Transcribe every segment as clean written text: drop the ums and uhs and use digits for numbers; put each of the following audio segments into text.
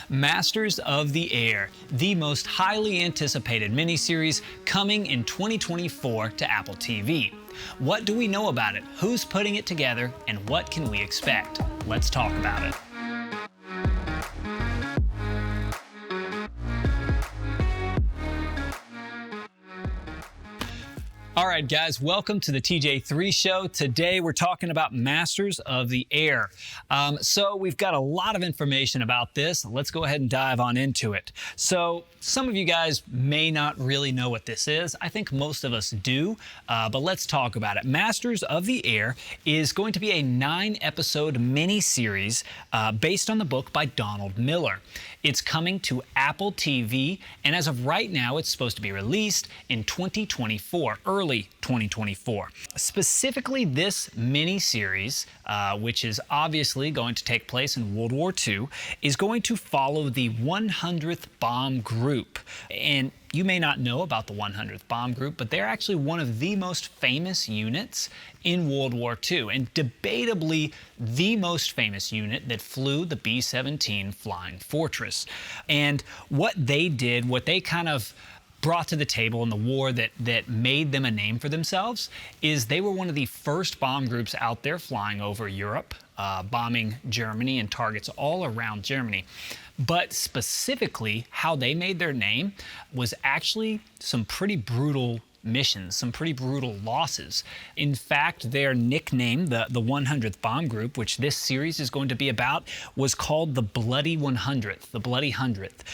Masters of the Air, the most highly anticipated miniseries coming in 2024 to Apple TV. What do we know about it? Who's putting it together? And what can we expect? Let's talk about it. All right, guys, welcome to the TJ3 Show. Today, we're talking about Masters of the Air. So we've got a lot of information about this. Let's go ahead and dive on into it. So some of you guys may not really know what this is. I think most of us do, but let's talk about it. Masters of the Air is going to be a 9-episode mini-series based on the book by Donald Miller. It's coming to Apple TV, and as of right now, it's supposed to be released in 2024, early 2024. Specifically, this mini-series, which is obviously going to take place in World War II, is going to follow the 100th Bomb Group. And you may not know about the 100th Bomb Group, but they're actually one of the most famous units in World War II, and debatably the most famous unit that flew the B-17 Flying Fortress. And what they did, what they kind of brought to the table in the war that made them a name for themselves, is they were one of the first bomb groups out there flying over Europe, bombing Germany and targets all around Germany. But specifically, how they made their name was actually some pretty brutal missions, some pretty brutal losses. In fact, their nickname, the 100th Bomb Group, which this series is going to be about, was called the Bloody 100th, the Bloody 100th,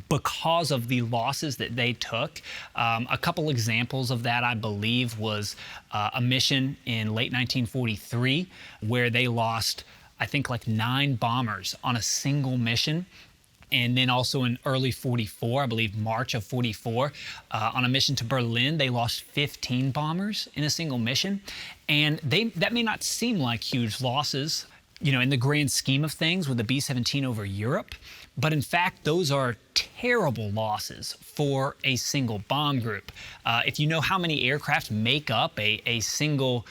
because of the losses that they took. A couple examples of that, I believe, was a mission in late 1943 where they lost, I think, like 9 bombers on a single mission. And then also in early 44, I believe March of 44, on a mission to Berlin, they lost 15 bombers in a single mission. And that may not seem like huge losses, you know, in the grand scheme of things with the B-17 over Europe. But in fact, those are terrible losses for a single bomb group. If you know how many aircraft make up a single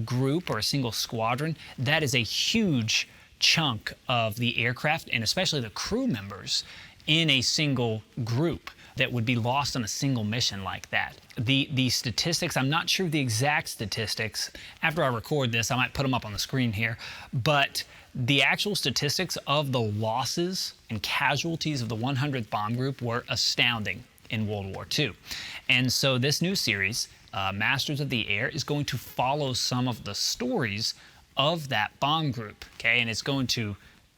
group or a single squadron, that is a huge chunk of the aircraft and especially the crew members in a single group that would be lost on a single mission like that. The statistics, I'm not sure the exact statistics. After I record this, I might put them up on the screen here, but the actual statistics of the losses and casualties of the 100th Bomb Group were astounding in World War II. And so this new series, Masters of the Air, is going to follow some of the stories of that bomb group, okay? And it's going to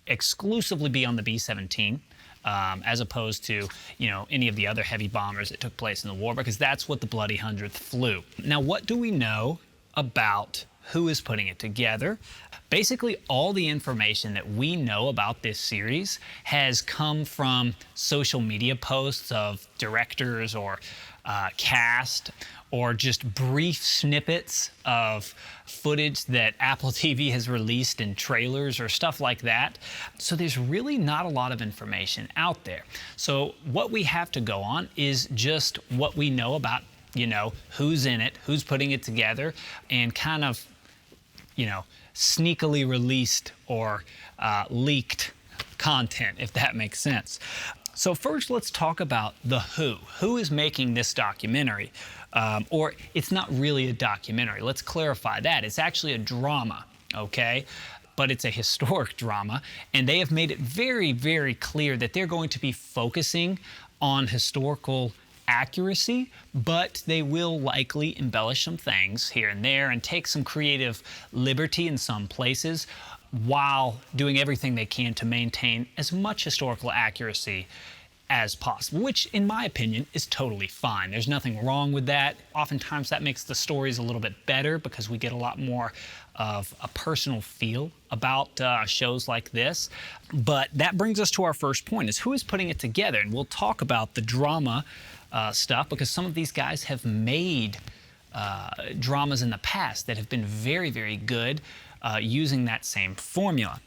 exclusively be on the B-17, as opposed to, you know, any of the other heavy bombers that took place in the war, because that's what the Bloody 100th flew. Now, what do we know about who is putting it together? Basically, all the information that we know about this series has come from social media posts of directors or cast, or just brief snippets of footage that Apple TV has released in trailers or stuff like that. So there's really not a lot of information out there. So what we have to go on is just what we know about, you know, who's in it, who's putting it together, and kind of, you know, sneakily released or leaked content, if that makes sense. So first, let's talk about the who. Who is making this documentary? Or it's not really a documentary. Let's clarify that. It's actually a drama, okay? But it's a historic drama, and they have made it very, very clear that they're going to be focusing on historical accuracy, but they will likely embellish some things here and there and take some creative liberty in some places, while doing everything they can to maintain as much historical accuracy as possible, which in my opinion is totally fine. There's nothing wrong with that. Oftentimes that makes the stories a little bit better because we get a lot more of a personal feel about shows like this. But that brings us to our first point, is who is putting it together? And we'll talk about the drama stuff, because some of these guys have made dramas in the past that have been very, very good using that same formula.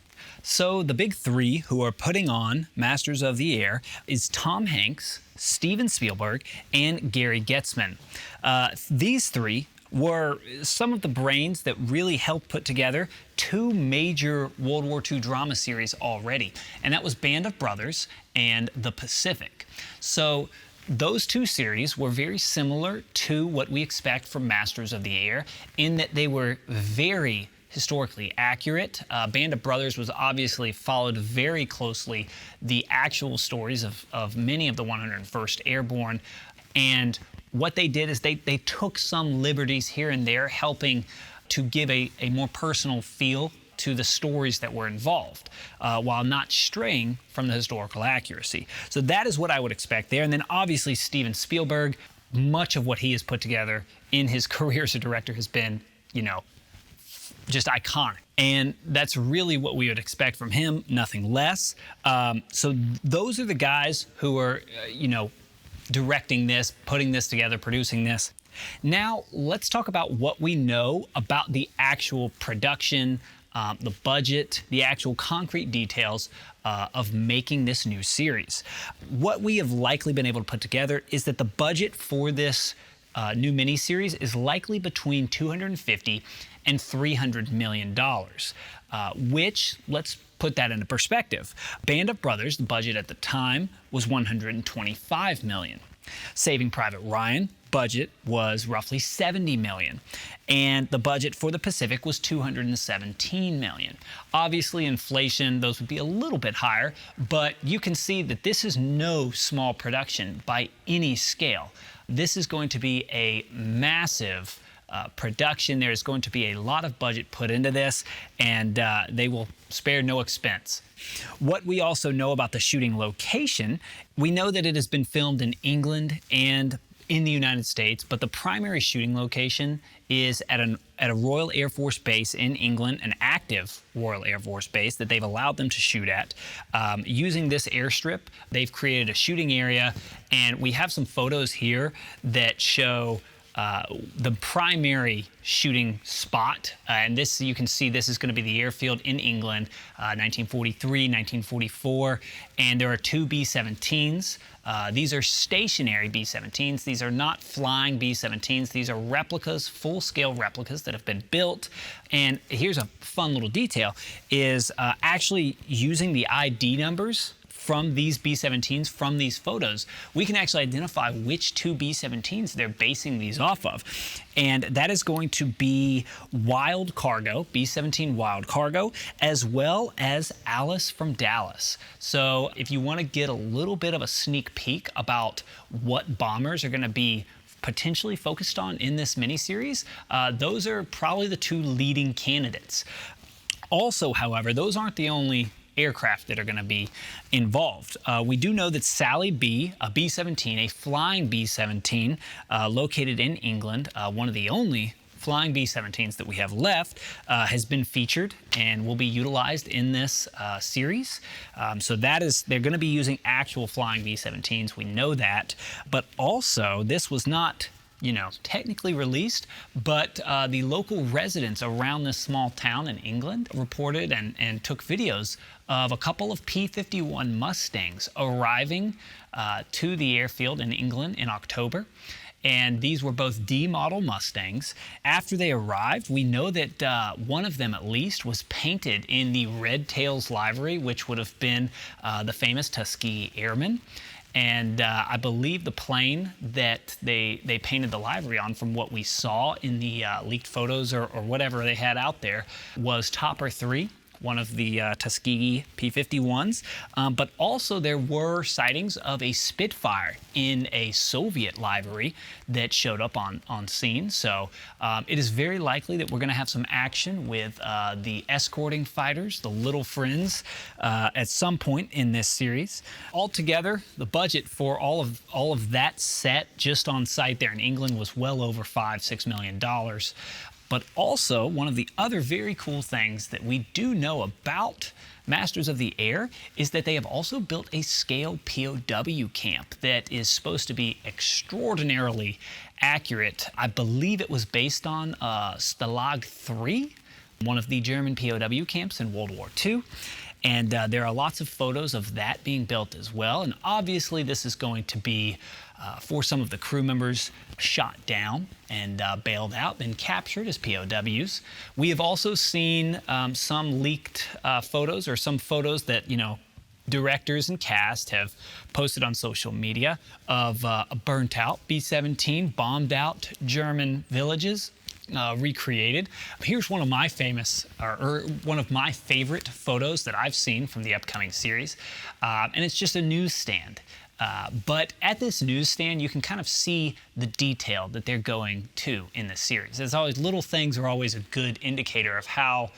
So the big three who are putting on Masters of the Air is Tom Hanks, Steven Spielberg, and Gary Goetzman. These three were some of the brains that really helped put together two major World War II drama series already, and that was Band of Brothers and The Pacific. So those two series were very similar to what we expect from Masters of the Air in that they were very historically accurate. Band of Brothers was obviously followed very closely the actual stories of many of the 101st Airborne, and what they did is they took some liberties here and there, helping to give a more personal feel to the stories that were involved, while not straying from the historical accuracy. So that is what I would expect there. And then obviously Steven Spielberg, much of what he has put together in his career as a director has been, just iconic. And that's really what we would expect from him, nothing less. So those are the guys who are, directing this, putting this together, producing this. Now, let's talk about what we know about the actual production, the budget, the actual concrete details of making this new series. What we have likely been able to put together is that the budget for this new miniseries is likely between $250 and $300 million, which, let's put that into perspective. Band of Brothers, the budget at the time was $125 million. Saving Private Ryan, budget was roughly $70 million, and the budget for the Pacific was $217 million. Obviously, inflation, those would be a little bit higher, but you can see that this is no small production by any scale. This is going to be a massive production. There's going to be a lot of budget put into this, and they will spare no expense. What we also know about the shooting location, we know that it has been filmed in England and in the United States, but the primary shooting location is at a Royal Air Force base in England, an active Royal Air Force base that they've allowed them to shoot at. Using this airstrip, they've created a shooting area, and we have some photos here that show the primary shooting spot, and this, you can see, this is going to be the airfield in England, 1943, 1944, and there are two B-17s. These are stationary B-17s. These are not flying B-17s. These are replicas, full-scale replicas that have been built. And here's a fun little detail, is actually using the ID numbers from these B-17s, from these photos, we can actually identify which two B-17s they're basing these off of. And that is going to be Wild Cargo, B-17 Wild Cargo, as well as Alice from Dallas. So if you want to get a little bit of a sneak peek about what bombers are going to be potentially focused on in this miniseries, those are probably the two leading candidates. Also, however, those aren't the only aircraft that are going to be involved. We do know that Sally B, a B-17, a flying B-17 located in England, one of the only flying B-17s that we have left, has been featured and will be utilized in this series. So that is, they're going to be using actual flying B-17s. We know that. But also, this was not technically released, but the local residents around this small town in England reported and took videos of a couple of P-51 Mustangs arriving to the airfield in England in October. And these were both D model Mustangs. After they arrived, we know that one of them at least was painted in the Red Tails livery, which would have been the famous Tuskegee Airmen. And I believe the plane that they painted the livery on, from what we saw in the leaked photos or whatever they had out there, was Topper 3, one of the Tuskegee P-51s. But also there were sightings of a Spitfire in a Soviet livery that showed up on scene. So it is very likely that we're going to have some action with the escorting fighters, the Little Friends, at some point in this series. Altogether, the budget for all of that set just on site there in England was well over $5-6 million. But also, one of the other very cool things that we do know about Masters of the Air is that they have also built a scale POW camp that is supposed to be extraordinarily accurate. I believe it was based on Stalag 3, one of the German POW camps in World War II. And there are lots of photos of that being built as well. And obviously this is going to be for some of the crew members shot down and bailed out, then captured as POWs. We have also seen some leaked photos, or some photos that, directors and cast have posted on social media of a burnt out B-17, bombed out German villages, recreated. Here's one of my one of my favorite photos that I've seen from the upcoming series, and it's just a newsstand. But at this newsstand, you can kind of see the detail that they're going to in the series. There's always little things are always a good indicator of how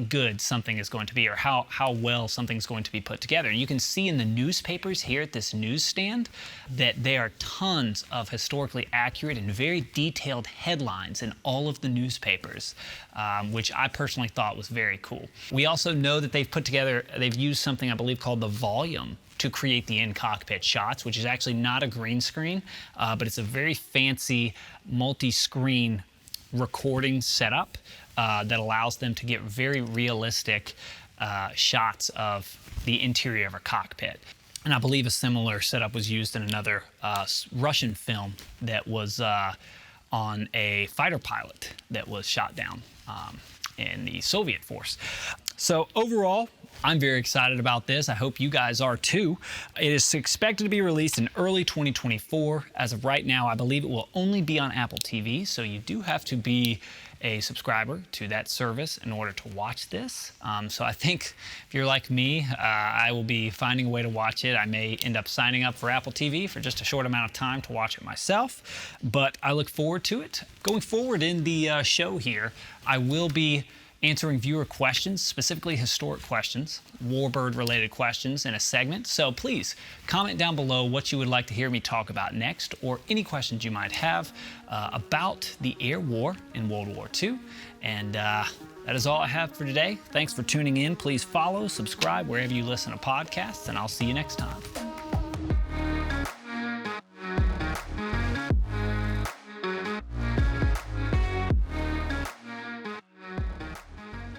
good something is going to be, or how well something's going to be put together. And you can see in the newspapers here at this newsstand that there are tons of historically accurate and very detailed headlines in all of the newspapers, which I personally thought was very cool. We also know that they've used something I believe called the volume to create the in-cockpit shots, which is actually not a green screen, but it's a very fancy multi-screen recording setup that allows them to get very realistic shots of the interior of a cockpit. And I believe a similar setup was used in another Russian film that was on a fighter pilot that was shot down in the Soviet force. So overall, I'm very excited about this. I hope you guys are too. It is expected to be released in early 2024. As of right now, I believe it will only be on Apple TV, so you do have to be a subscriber to that service in order to watch this. So I think if you're like me, I will be finding a way to watch it. I may end up signing up for Apple TV for just a short amount of time to watch it myself, but I look forward to it. Going forward in the show here, I will be answering viewer questions, specifically historic questions, Warbird-related questions in a segment. So please comment down below what you would like to hear me talk about next, or any questions you might have about the air war in World War II. And that is all I have for today. Thanks for tuning in. Please follow, subscribe wherever you listen to podcasts, and I'll see you next time.